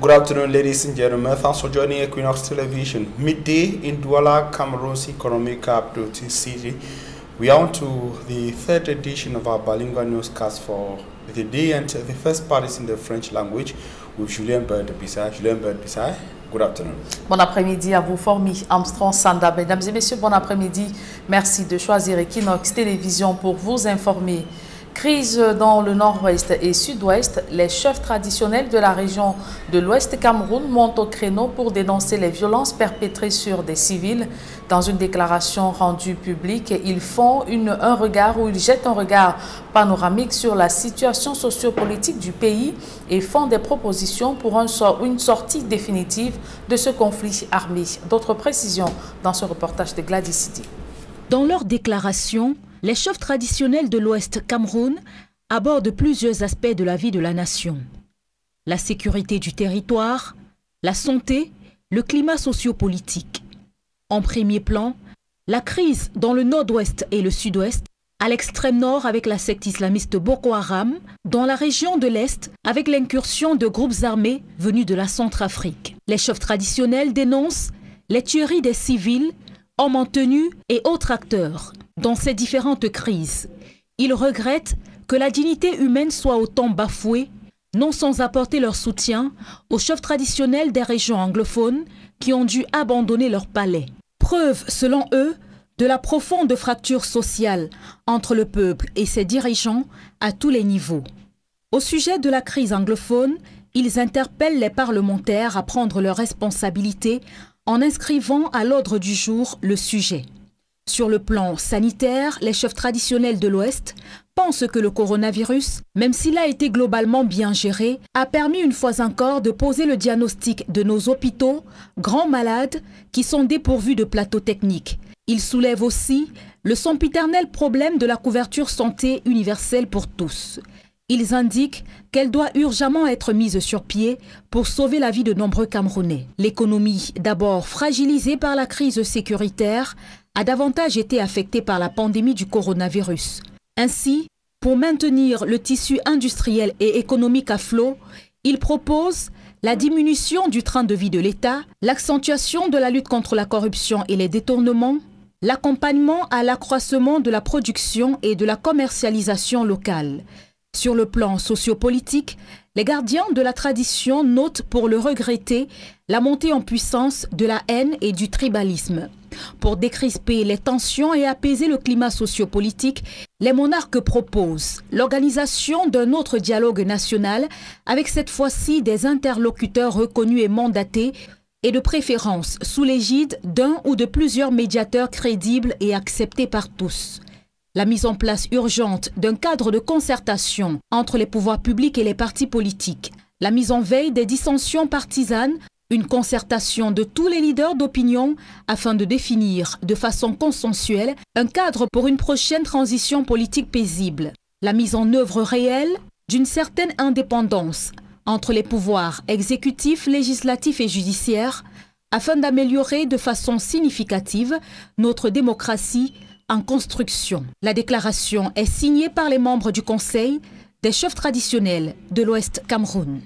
Good afternoon, ladies and gentlemen. Thanks for joining Equinox Television. Midday in Douala, Cameroon's economic capital city. We are on to the third edition of our bilingual newscast for the day, and the first part is in the French language with Julien Bird-Bissay. Julien Bird-Bissay, good afternoon. Bon après-midi à vous, Formi Armstrong Sanda. Mesdames et messieurs, bon après-midi. Merci de choisir Equinox Télévision pour vous informer. Crise dans le nord-ouest et sud-ouest, les chefs traditionnels de la région de l'ouest Cameroun montent au créneau pour dénoncer les violences perpétrées sur des civils. Dans une déclaration rendue publique, ils jettent un regard panoramique sur la situation sociopolitique du pays et font des propositions pour une sortie définitive de ce conflit armé. D'autres précisions dans ce reportage de Gladys Sidi. Dans leur déclaration, les chefs traditionnels de l'Ouest Cameroun abordent plusieurs aspects de la vie de la nation. La sécurité du territoire, la santé, le climat sociopolitique. En premier plan, la crise dans le nord-ouest et le sud-ouest, à l'extrême nord avec la secte islamiste Boko Haram, dans la région de l'Est avec l'incursion de groupes armés venus de la Centrafrique. Les chefs traditionnels dénoncent les tueries des civils, hommes en tenue et autres acteurs. Dans ces différentes crises, ils regrettent que la dignité humaine soit autant bafouée, non sans apporter leur soutien aux chefs traditionnels des régions anglophones qui ont dû abandonner leur palais. Preuve, selon eux, de la profonde fracture sociale entre le peuple et ses dirigeants à tous les niveaux. Au sujet de la crise anglophone, ils interpellent les parlementaires à prendre leurs responsabilités en inscrivant à l'ordre du jour le sujet. Sur le plan sanitaire, les chefs traditionnels de l'Ouest pensent que le coronavirus, même s'il a été globalement bien géré, a permis une fois encore de poser le diagnostic de nos hôpitaux, grands malades, qui sont dépourvus de plateaux techniques. Ils soulèvent aussi le sempiternel problème de la couverture santé universelle pour tous. Ils indiquent qu'elle doit urgemment être mise sur pied pour sauver la vie de nombreux Camerounais. L'économie, d'abord fragilisée par la crise sécuritaire, a davantage été affectée par la pandémie du coronavirus. Ainsi, pour maintenir le tissu industriel et économique à flot, il propose la diminution du train de vie de l'État, l'accentuation de la lutte contre la corruption et les détournements, l'accompagnement à l'accroissement de la production et de la commercialisation locale. Sur le plan sociopolitique, les gardiens de la tradition notent pour le regretter la montée en puissance de la haine et du tribalisme. Pour décrisper les tensions et apaiser le climat sociopolitique, les monarques proposent l'organisation d'un autre dialogue national avec cette fois-ci des interlocuteurs reconnus et mandatés et de préférence sous l'égide d'un ou de plusieurs médiateurs crédibles et acceptés par tous. La mise en place urgente d'un cadre de concertation entre les pouvoirs publics et les partis politiques, la mise en veille des dissensions partisanes, une concertation de tous les leaders d'opinion afin de définir de façon consensuelle un cadre pour une prochaine transition politique paisible, la mise en œuvre réelle d'une certaine indépendance entre les pouvoirs exécutifs, législatifs et judiciaires afin d'améliorer de façon significative notre démocratie en construction. La déclaration est signée par les membres du Conseil des chefs traditionnels de l'Ouest Cameroun.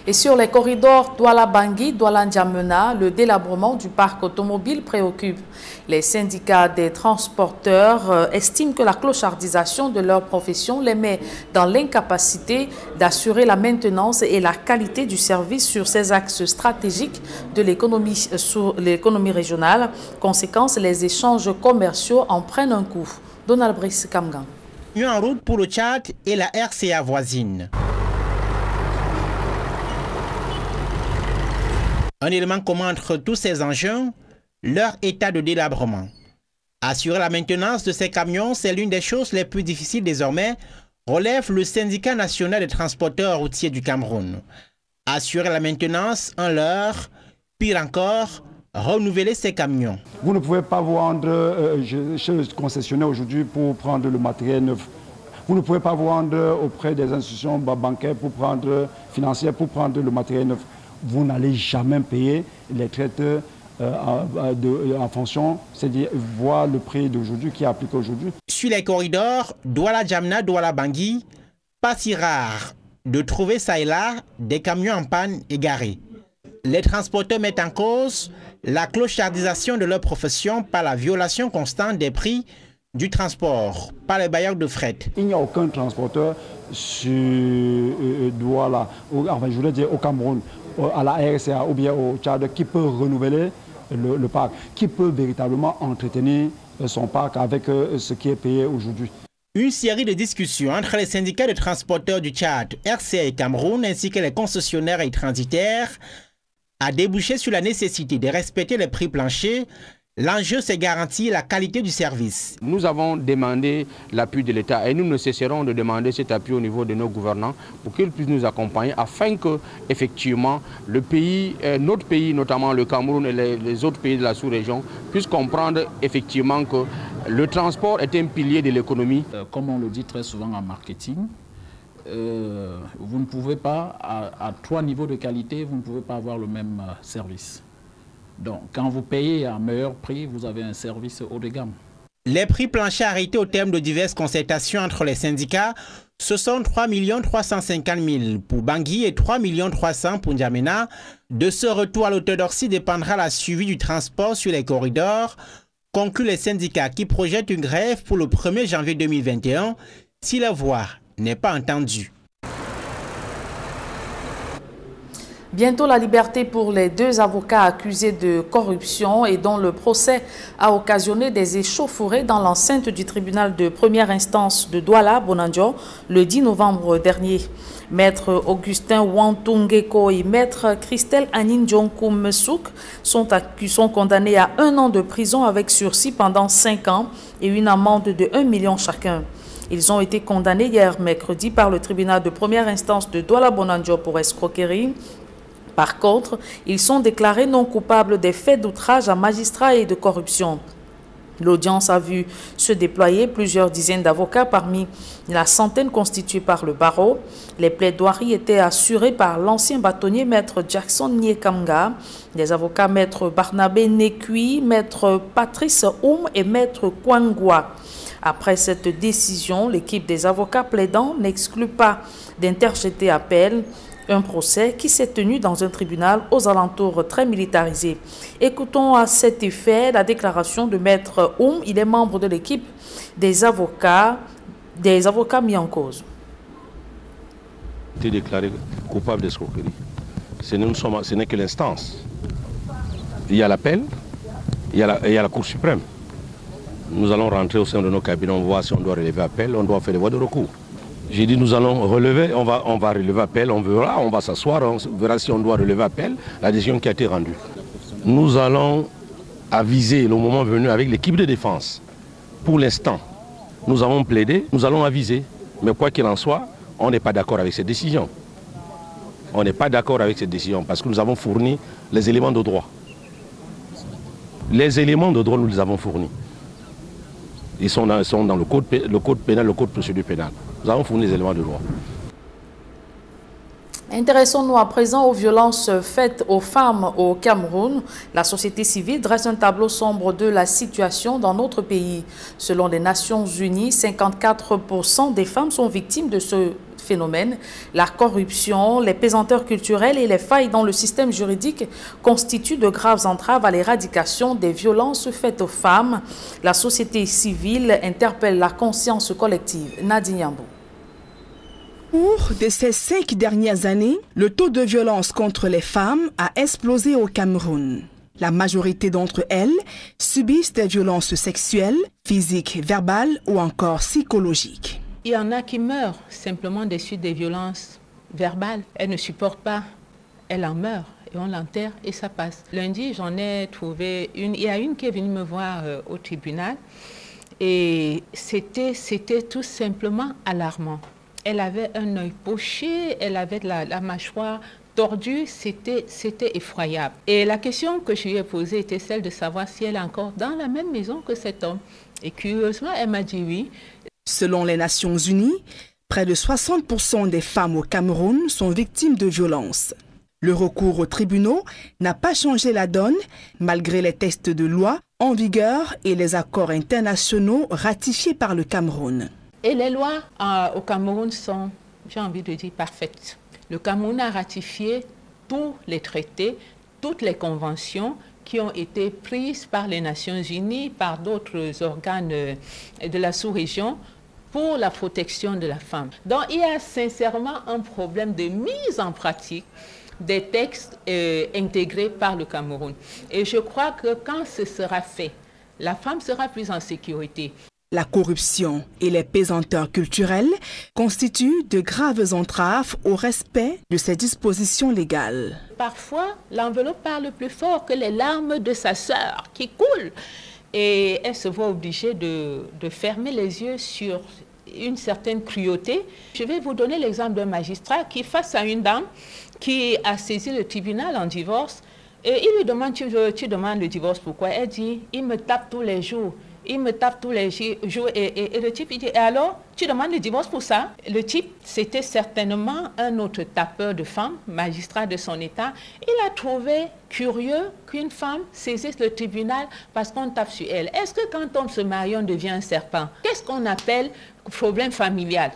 Et sur les corridors Douala-Bangui, Douala-N'Djamena, le délabrement du parc automobile préoccupe. Les syndicats des transporteurs estiment que la clochardisation de leur profession les met dans l'incapacité d'assurer la maintenance et la qualité du service sur ces axes stratégiques de l'économie régionale. Conséquence, les échanges commerciaux en prennent un coup. Donald Brice Kamgan. En route pour le Tchad et la RCA voisine. Un élément commun entre tous ces engins, leur état de délabrement. Assurer la maintenance de ces camions, c'est l'une des choses les plus difficiles désormais, relève le syndicat national des transporteurs routiers du Cameroun. Assurer la maintenance en leur, pire encore, renouveler ces camions. Vous ne pouvez pas vous rendre chez le concessionnaire aujourd'hui pour prendre le matériel neuf. Vous ne pouvez pas vous rendre auprès des institutions bancaires financières pour prendre le matériel neuf. Vous n'allez jamais payer les traites en fonction, c'est-à-dire voir le prix d'aujourd'hui qui est appliqué aujourd'hui. Sur les corridors Douala-N'Djamena, Douala-Bangui, pas si rare de trouver ça et là des camions en panne égarés. Les transporteurs mettent en cause la clochardisation de leur profession par la violation constante des prix du transport par les bailleurs de fret. Il n'y a aucun transporteur sur Douala, enfin je voulais dire au Cameroun, à la RCA ou bien au Tchad qui peut renouveler le parc, qui peut véritablement entretenir son parc avec ce qui est payé aujourd'hui. Une série de discussions entre les syndicats de transporteurs du Tchad, RCA et Cameroun ainsi que les concessionnaires et transitaires a débouché sur la nécessité de respecter les prix planchers. L'enjeu, c'est garantir la qualité du service. Nous avons demandé l'appui de l'État et nous ne cesserons de demander cet appui au niveau de nos gouvernants pour qu'ils puissent nous accompagner afin que, effectivement, le pays, notre pays, notamment le Cameroun et les autres pays de la sous-région, puissent comprendre effectivement que le transport est un pilier de l'économie. Comme on le dit très souvent en marketing, vous ne pouvez pas, à 3 niveaux de qualité, vous ne pouvez pas avoir le même service. Donc, quand vous payez à un meilleur prix, vous avez un service haut de gamme. Les prix planchers arrêtés au terme de diverses concertations entre les syndicats, ce sont 3 350 000 pour Bangui et 3 300 000 pour N'Djamena. De ce retour à l'orthodoxie dépendra la suivi du transport sur les corridors, concluent les syndicats qui projettent une grève pour le 1er janvier 2021 si la voix n'est pas entendue. Bientôt la liberté pour les 2 avocats accusés de corruption et dont le procès a occasionné des échauffourées dans l'enceinte du tribunal de première instance de Douala, Bonanjo, le 10 novembre dernier. Maître Augustin Wantungeko et Maître Christelle Anin Djonkoum Souk sont condamnés à 1 an de prison avec sursis pendant 5 ans et une amende de 1 million chacun. Ils ont été condamnés hier mercredi par le tribunal de première instance de Douala Bonanjo pour escroquerie. Par contre, ils sont déclarés non coupables des faits d'outrage à magistrats et de corruption. L'audience a vu se déployer plusieurs dizaines d'avocats parmi la centaine constituée par le barreau. Les plaidoiries étaient assurées par l'ancien bâtonnier maître Jackson Niekamga, des avocats maître Barnabé Nekui, maître Patrice Oum et maître Kwangwa. Après cette décision, l'équipe des avocats plaidants n'exclut pas d'interjeter appel. Un procès qui s'est tenu dans un tribunal aux alentours très militarisés. Écoutons à cet effet la déclaration de maître Oum. Il est membre de l'équipe des avocats mis en cause. Été déclaré coupable d'escroquerie. Ce n'est que l'instance. Il y a l'appel, il y a la Cour suprême. Nous allons rentrer au sein de nos cabinets, on voit si on doit relever appel, on doit faire des voies de recours. J'ai dit nous allons relever, on va relever appel, on verra, on va s'asseoir, on verra si on doit relever appel, la décision qui a été rendue. Nous allons aviser le moment venu avec l'équipe de défense. Pour l'instant, nous avons plaidé, nous allons aviser. Mais quoi qu'il en soit, on n'est pas d'accord avec cette décision. On n'est pas d'accord avec cette décision parce que nous avons fourni les éléments de droit. Les éléments de droit, nous les avons fournis. Ils sont dans le code pénal, le code de procédure pénale. Nous avons fourni les éléments de droit. Intéressons-nous à présent aux violences faites aux femmes au Cameroun. La société civile dresse un tableau sombre de la situation dans notre pays. Selon les Nations Unies, 54% des femmes sont victimes de ce phénomène. La corruption, les pesanteurs culturelles et les failles dans le système juridique constituent de graves entraves à l'éradication des violences faites aux femmes. La société civile interpelle la conscience collective. Nadine Yambou. Au cours de ces 5 dernières années, le taux de violence contre les femmes a explosé au Cameroun. La majorité d'entre elles subissent des violences sexuelles, physiques, verbales ou encore psychologiques. Il y en a qui meurent simplement des suites des violences verbales. Elles ne supportent pas, elles en meurent et on l'enterre et ça passe. Lundi, j'en ai trouvé une. Il y a une qui est venue me voir au tribunal et c'était tout simplement alarmant. Elle avait un œil poché, elle avait la mâchoire tordue, c'était effroyable. Et la question que je lui ai posée était celle de savoir si elle est encore dans la même maison que cet homme. Et curieusement, elle m'a dit oui. Selon les Nations Unies, près de 60% des femmes au Cameroun sont victimes de violences. Le recours aux tribunaux n'a pas changé la donne, malgré les textes de loi en vigueur et les accords internationaux ratifiés par le Cameroun. Et les lois au Cameroun sont j'ai envie de dire parfaite. Le Cameroun a ratifié tous les traités, toutes les conventions qui ont été prises par les Nations Unies, par d'autres organes de la sous-région pour la protection de la femme. Donc il y a sincèrement un problème de mise en pratique des textes intégrés par le Cameroun. Et je crois que quand ce sera fait, la femme sera plus en sécurité. La corruption et les pesanteurs culturelles constituent de graves entraves au respect de ces dispositions légales. Parfois, l'enveloppe parle plus fort que les larmes de sa sœur qui coulent. Et elle se voit obligée de fermer les yeux sur une certaine cruauté. Je vais vous donner l'exemple d'un magistrat qui, face à une dame qui a saisi le tribunal en divorce, et il lui demande, tu demandes le divorce, pourquoi? Elle dit, il me tape tous les jours. Il me tape tous les jours et le type il dit, et alors, tu demandes le divorce pour ça? Le type, c'était certainement un autre tapeur de femmes, magistrat de son état. Il a trouvé curieux qu'une femme saisisse le tribunal parce qu'on tape sur elle. Est-ce que quand on se marie, on devient un serpent? Qu'est-ce qu'on appelle problème familial?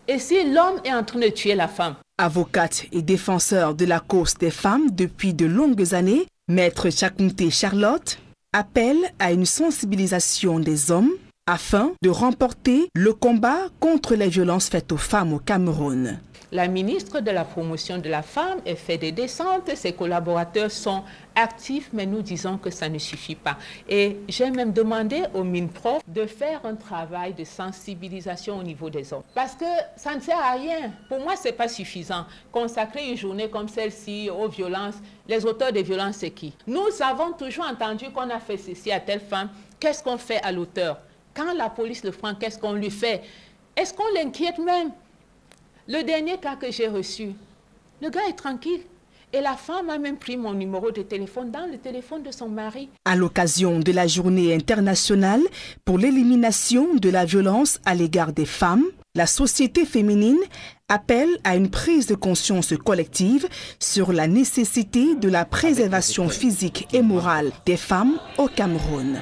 Et si l'homme est en train de tuer la femme? Avocate et défenseur de la cause des femmes depuis de longues années, Maître Chakunte Charlotte appelle à une sensibilisation des hommes afin de remporter le combat contre les violences faites aux femmes au Cameroun. La ministre de la promotion de la femme a fait des descentes, ses collaborateurs sont actifs, mais nous disons que ça ne suffit pas. Et j'ai même demandé au MINPROF de faire un travail de sensibilisation au niveau des hommes. Parce que ça ne sert à rien. Pour moi, ce n'est pas suffisant. Consacrer une journée comme celle-ci aux violences, les auteurs des violences, c'est qui? Nous avons toujours entendu qu'on a fait ceci à telle femme. Qu'est-ce qu'on fait à l'auteur? Quand la police le prend, qu'est-ce qu'on lui fait? Est-ce qu'on l'inquiète même? Le dernier cas que j'ai reçu, le gars est tranquille. Et la femme a même pris mon numéro de téléphone dans le téléphone de son mari. À l'occasion de la journée internationale pour l'élimination de la violence à l'égard des femmes, la société féminine appelle à une prise de conscience collective sur la nécessité de la préservation physique et morale des femmes au Cameroun.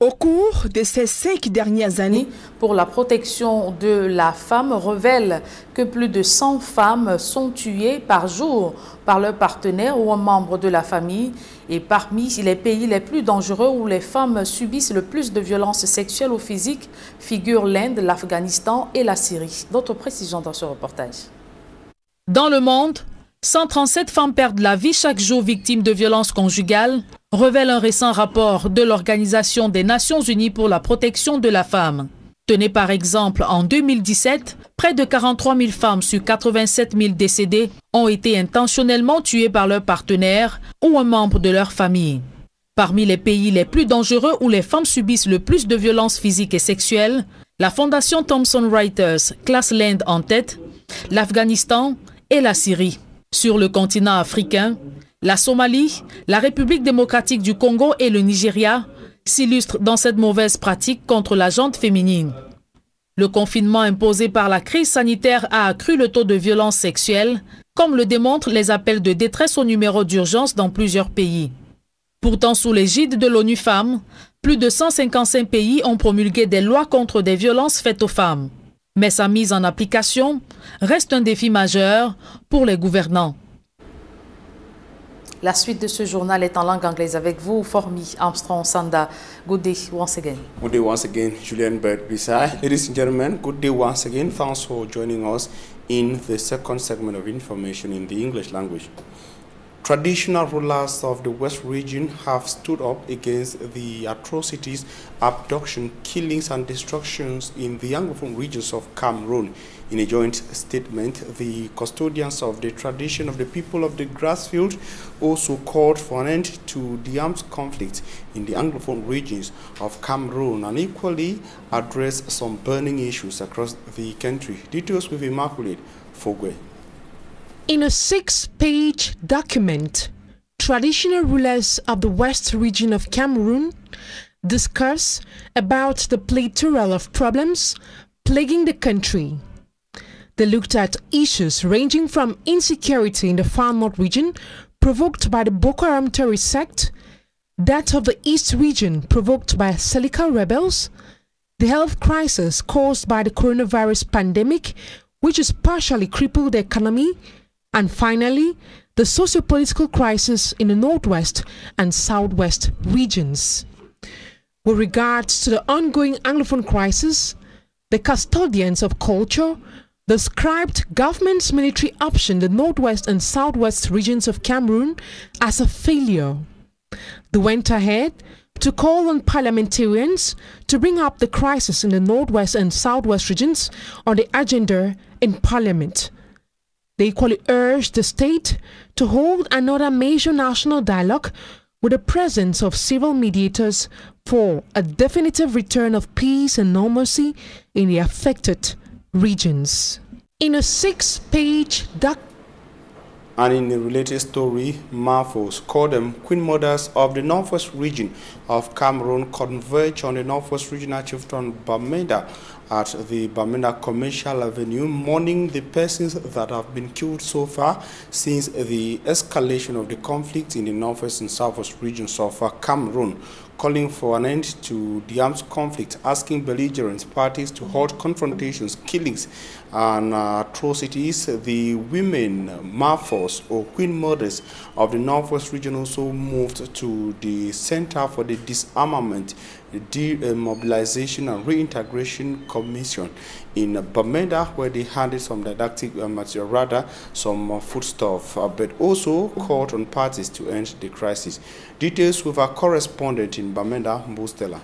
Au cours de ces 5 dernières années, pour la protection de la femme révèle que plus de 100 femmes sont tuées par jour par leur partenaire ou un membre de la famille. Et parmi les pays les plus dangereux où les femmes subissent le plus de violences sexuelles ou physiques figurent l'Inde, l'Afghanistan et la Syrie. D'autres précisions dans ce reportage. Dans le monde, 137 femmes perdent la vie chaque jour victimes de violences conjugales, révèle un récent rapport de l'Organisation des Nations Unies pour la protection de la femme. Tenez par exemple, en 2017, près de 43 000 femmes sur 87 000 décédées ont été intentionnellement tuées par leur partenaire ou un membre de leur famille. Parmi les pays les plus dangereux où les femmes subissent le plus de violences physiques et sexuelles, la Fondation Thomson Reuters classe l'Inde en tête, l'Afghanistan et la Syrie. Sur le continent africain, la Somalie, la République démocratique du Congo et le Nigeria s'illustrent dans cette mauvaise pratique contre la gente féminine. Le confinement imposé par la crise sanitaire a accru le taux de violence sexuelle, comme le démontrent les appels de détresse au numéro d'urgence dans plusieurs pays. Pourtant, sous l'égide de l'ONU Femmes, plus de 155 pays ont promulgué des lois contre des violences faites aux femmes. Mais sa mise en application reste un défi majeur pour les gouvernants. La suite de ce journal est en langue anglaise avec vous, Formi Armstrong Sanda. Good day once again. Good day once again, Julian Bird-Bissay. Ladies and gentlemen, good day once again. Thanks for joining us in the second segment of information in the English language. Traditional rulers of the West region have stood up against the atrocities, abduction, killings and destructions in the Anglophone regions of Cameroon. In a joint statement, the custodians of the tradition of the people of the Grassfield also called for an end to the armed conflict in the Anglophone regions of Cameroon and equally addressed some burning issues across the country. Details with Immaculate Fogwe. In a 6-page document, traditional rulers of the West region of Cameroon discuss about the plethora of problems plaguing the country. They looked at issues ranging from insecurity in the Far North region provoked by the Boko Haram terrorist sect, that of the East region provoked by Seleka rebels, the health crisis caused by the coronavirus pandemic, which has partially crippled the economy, and finally, the socio-political crisis in the Northwest and Southwest regions. With regards to the ongoing Anglophone crisis, the custodians of culture described government's military option in the Northwest and Southwest regions of Cameroon as a failure. They went ahead to call on parliamentarians to bring up the crisis in the Northwest and Southwest regions on the agenda in Parliament. They equally urged the state to hold another major national dialogue with the presence of civil mediators for a definitive return of peace and normalcy in the affected regions. In a 6-page document. And in a related story, Mafos, called them Queen Mothers of the Northwest region of Cameroon, converge on the Northwest regional chieftain Bamenda at the Bamenda Commercial Avenue, mourning the persons that have been killed so far since the escalation of the conflict in the Northwest and Southwest regions of Cameroon, calling for an end to the armed conflict, asking belligerent parties to halt confrontations, killings, and atrocities. The women, Mafos, or Queen Mothers of the Northwest region, also moved to the Center for the Disarmament, Demobilization and Reintegration Commission in Bamenda, where they handed some didactic material, rather some foodstuff, but also called on parties to end the crisis. Details with our correspondent in Bamenda, Mbustela.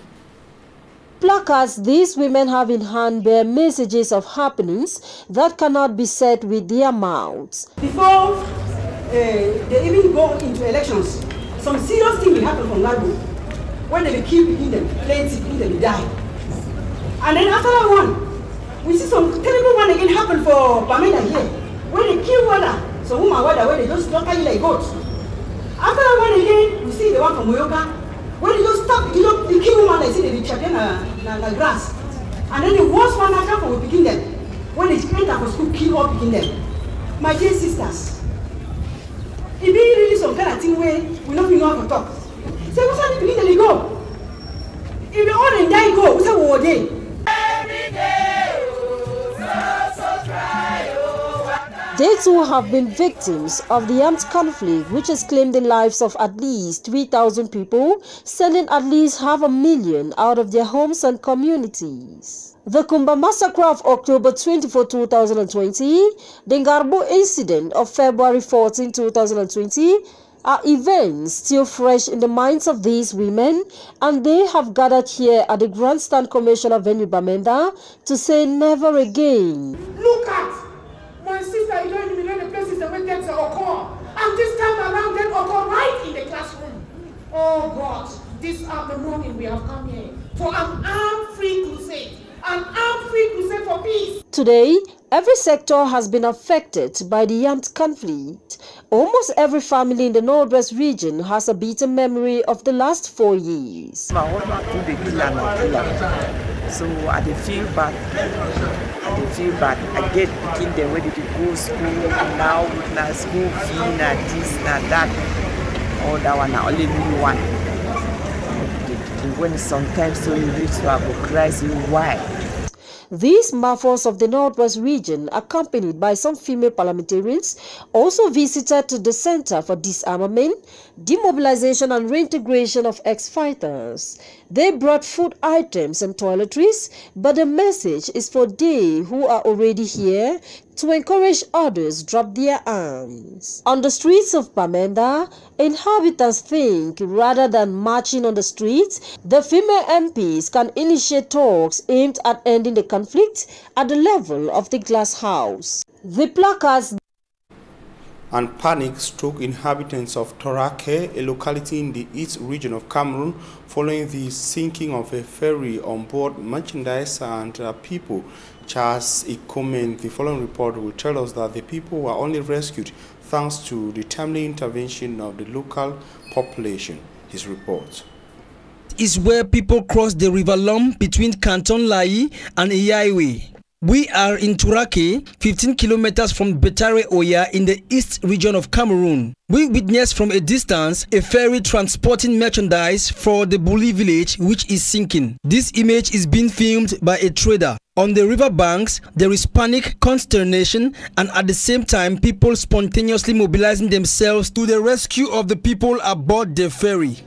Placards these women have in hand bear messages of happenings that cannot be said with their mouths. Before they even go into elections, some serious thing will happen from Lago. When they kill them, plenty people die. And then after that one, we see some terrible one again happen for Bamenda here. When they kill Wada, some woman Wada, where they just slaughter you like goats. After that one again, we see the one from Moyoka. When they just stop, the kill woman, they see they champion the grass. And then the worst one that happen will begin them. When they enter for school, kill all begin them. My dear sisters, it be really some kind of thing where we don't know how to talk. Say, what's happening begin to go? If you all and die go, what's happening all day? Every day, They too have been victims of the armed conflict, which has claimed the lives of at least 3,000 people, sending at least 500,000 out of their homes and communities. The Kumba massacre of October 24, 2020, the Ngarbo incident of February 14, 2020, are events still fresh in the minds of these women, and they have gathered here at the Grandstand Commercial Avenue, Bamenda, to say never again. Look at my sister, you don't even know the places that when deaths occur, and this time around they occur right in the classroom. Oh God, this afternoon we have come here for an arm-free crusade, an arm-free crusade for peace. Today, every sector has been affected by the armed conflict. Almost every family in the Northwest region has a bitter memory of the last 4 years. So I feel bad. I get picking them ready to go to school now with na school fee, na this, na that. Oh, that one, na only me one. When sometimes so you reach to have a crisis, why? These Mafos of the Northwest region, accompanied by some female parliamentarians, also visited the Center for Disarmament, Demobilization and Reintegration of Ex-Fighters. They brought food items and toiletries, but the message is for they who are already here to encourage others drop their arms. On the streets of Bamenda, inhabitants think rather than marching on the streets, the female MPs can initiate talks aimed at ending the conflict at the level of the glass house. The placards and panic struck inhabitants of Torake, a locality in the east region of Cameroon, following the sinking of a ferry on board merchandise and people. Charles Ikomen, the following report will tell us that the people were only rescued thanks to the timely intervention of the local population. His report is where people cross the River Lom between Canton Lai and Iyaiwe. We are in Turake, 15 kilometers from Betare Oya in the east region of Cameroon. We witnessed from a distance a ferry transporting merchandise for the Buli village which is sinking. This image is being filmed by a trader. On the river banks, there is panic, consternation, and at the same time, people spontaneously mobilizing themselves to the rescue of the people aboard the ferry.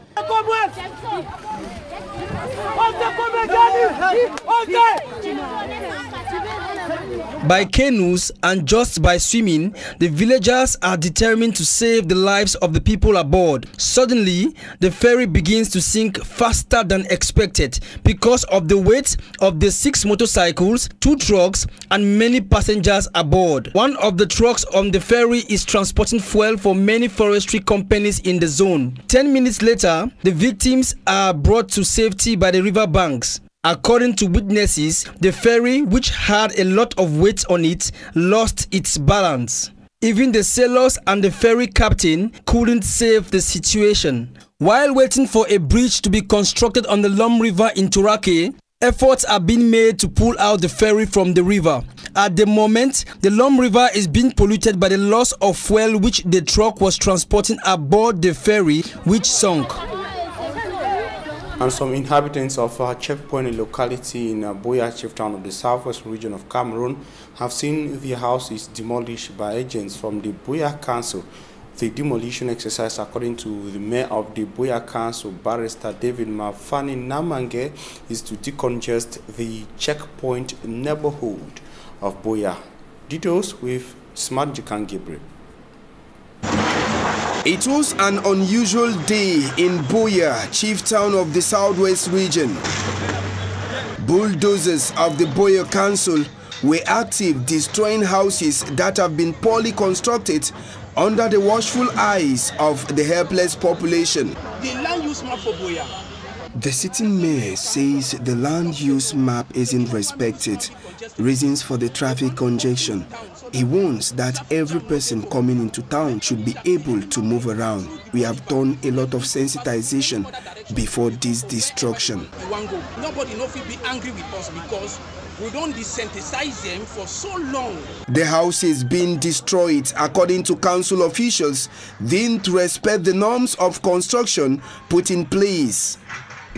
By canoes and just by swimming, the villagers are determined to save the lives of the people aboard. Suddenly, the ferry begins to sink faster than expected because of the weight of the 6 motorcycles, 2 trucks, and many passengers aboard. One of the trucks on the ferry is transporting fuel for many forestry companies in the zone. 10 minutes later, the victims are brought to safety by the river banks. According to witnesses, the ferry, which had a lot of weight on it, lost its balance. Even the sailors and the ferry captain couldn't save the situation. While waiting for a bridge to be constructed on the Lom River in Turake, efforts are being made to pull out the ferry from the river. At the moment, the Lom River is being polluted by the loss of fuel which the truck was transporting aboard the ferry, which sunk. And some inhabitants of Checkpoint, a locality in Buea Chieftown of the southwest region of Cameroon, have seen their houses demolished by agents from the Buea Council. The demolition exercise, according to the mayor of the Buea Council, Barrister David Mafani Namange, is to decongest the Checkpoint neighborhood of Buea. Details with Smart Jikan Gabriel. It was an unusual day in Buea, Chieftown of the Southwest region. Bulldozers of the Buea Council were active destroying houses that have been poorly constructed under the watchful eyes of the helpless population. The land use map for Buea. The sitting mayor says the land use map isn't respected. Reasons for the traffic congestion. He warns that every person coming into town should be able to move around. We have done a lot of sensitization before this destruction. Nobody will be angry with us because we don't desensitize them for so long. The houses being destroyed, according to council officials, didn't respect the norms of construction put in place.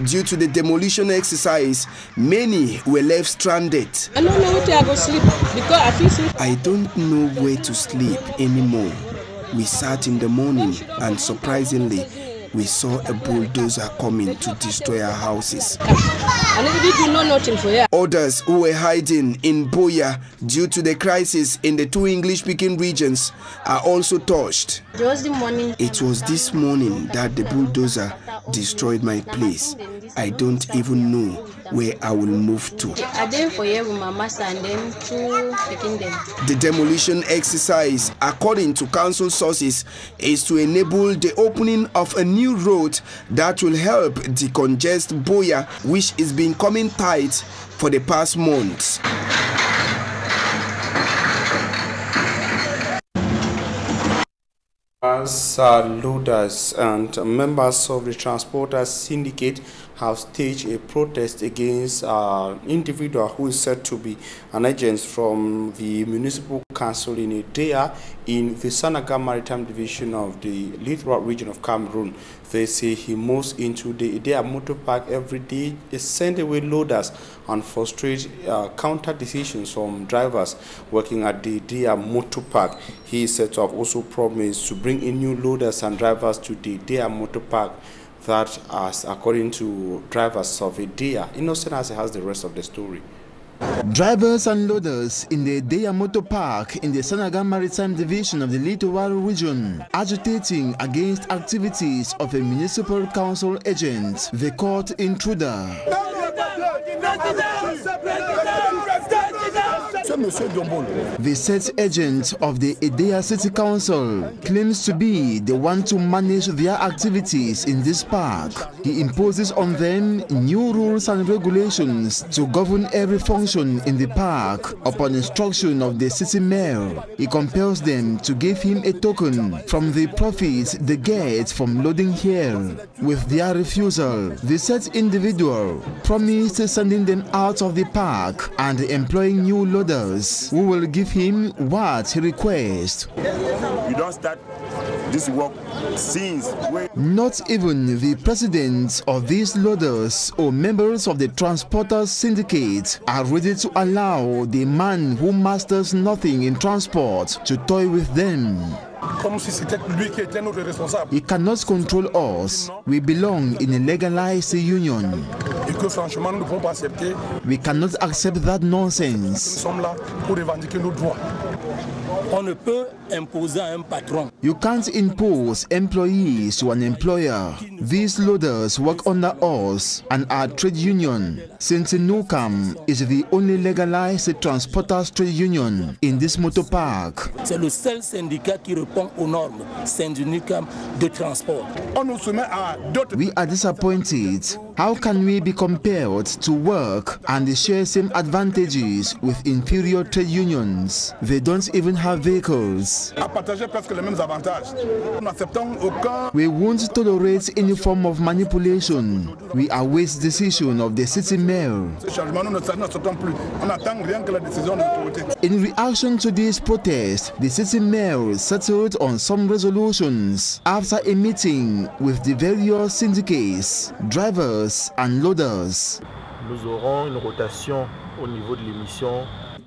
Due to the demolition exercise, many were left stranded. I don't know where to go sleep because I feel sick. I don't know where to sleep anymore. We sat in the morning and surprisingly, we saw a bulldozer coming to destroy our houses. Others who were hiding in Buea due to the crisis in the 2 English-speaking regions are also touched. It was this morning that the bulldozer destroyed my place. I don't even know where I will move to. The demolition exercise, according to council sources, is to enable the opening of a new road that will help decongest Buea, which is becoming tight for the past months. As loaders and members of the Transporters Syndicate have staged a protest against an individual who is said to be an agent from the Municipal Council in Edea in the Sanaga Maritime Division of the Littoral region of Cameroon. They say he moves into the Edea Motor Park every day, send away loaders and frustrate counter decisions from drivers working at the Edea Motor Park. He is said to have also promised to bring in new loaders and drivers to the Edea Motor Park. That, as according to drivers of Edea, Innocent has the rest of the story. Drivers and loaders in the Edea Motor Park in the Sanaga Maritime Division of the Littoral region agitating against activities of a municipal council agent, the court intruder. The set agent of the Edea City Council claims to be the one to manage their activities in this park. He imposes on them new rules and regulations to govern every function in the park upon instruction of the city mayor. He compels them to give him a token from the profits they get from loading here. With their refusal, the said individual promised sending them out of the park and employing new loaders who will give him what he requests. You don't start this work since when... Not even the presidents of these loaders or members of the transporters syndicate are ready to allow the man who masters nothing in transport to toy with them. He cannot control us. We belong in a legalized union. We cannot accept that nonsense. You can't impose employees to an employer. These loaders work under us and our trade union. Sentinukam is the only legalized transporters trade union in this motor park. C'est le seul syndicat qui répond aux normes, Sentinukam de transport. We are disappointed. How can we be compelled to work and share same advantages with inferior trade unions? They don't even have vehicles. We won't tolerate any form of manipulation. We await the decision of the city mayor. In reaction to this protest, the city mayor settled on some resolutions after a meeting with the various syndicates, drivers and loaders. Nous aurons une rotation au niveau de l'émission.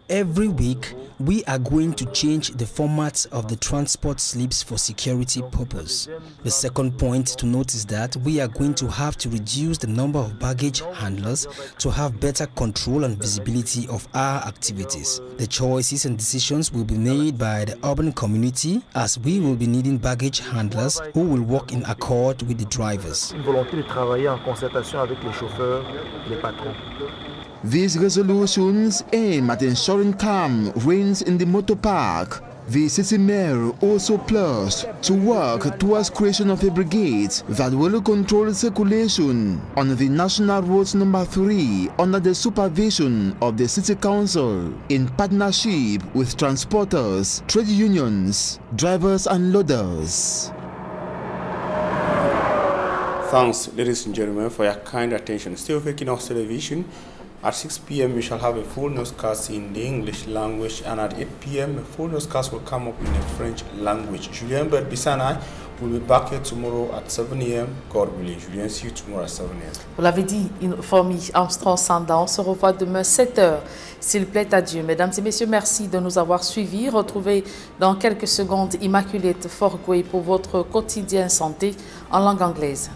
Every week, we are going to change the format of the transport slips for security purpose. The second point to note is that we are going to have to reduce the number of baggage handlers to have better control and visibility of our activities. The choices and decisions will be made by the urban community, as we will be needing baggage handlers who will work in accord with the drivers. Une volonté de travailler en concertation avec les chauffeurs et les patrons. These resolutions aim at ensuring calm reigns in the motor park. The city mayor also pledged to work towards creation of a brigade that will control circulation on the National Roads No. 3 under the supervision of the City Council in partnership with transporters, trade unions, drivers and loaders. Thanks, ladies and gentlemen, for your kind attention. Still with Equinox Television. At 6 p.m. we shall have a full newscast in the English language, and at 8 p.m. a full newscast will come up in the French language. Julien Berbissanai will be back here tomorrow at 7 a.m. God willing. Julien, see you tomorrow at 7 a.m. Vous l'avez dit, Formi Armstrong Sanda, on se revoit demain 7 h. S'il plaît à Dieu. Mesdames et messieurs, merci de nous avoir suivis. Retrouvez dans quelques secondes Immaculate Forgway pour votre quotidien santé en langue anglaise.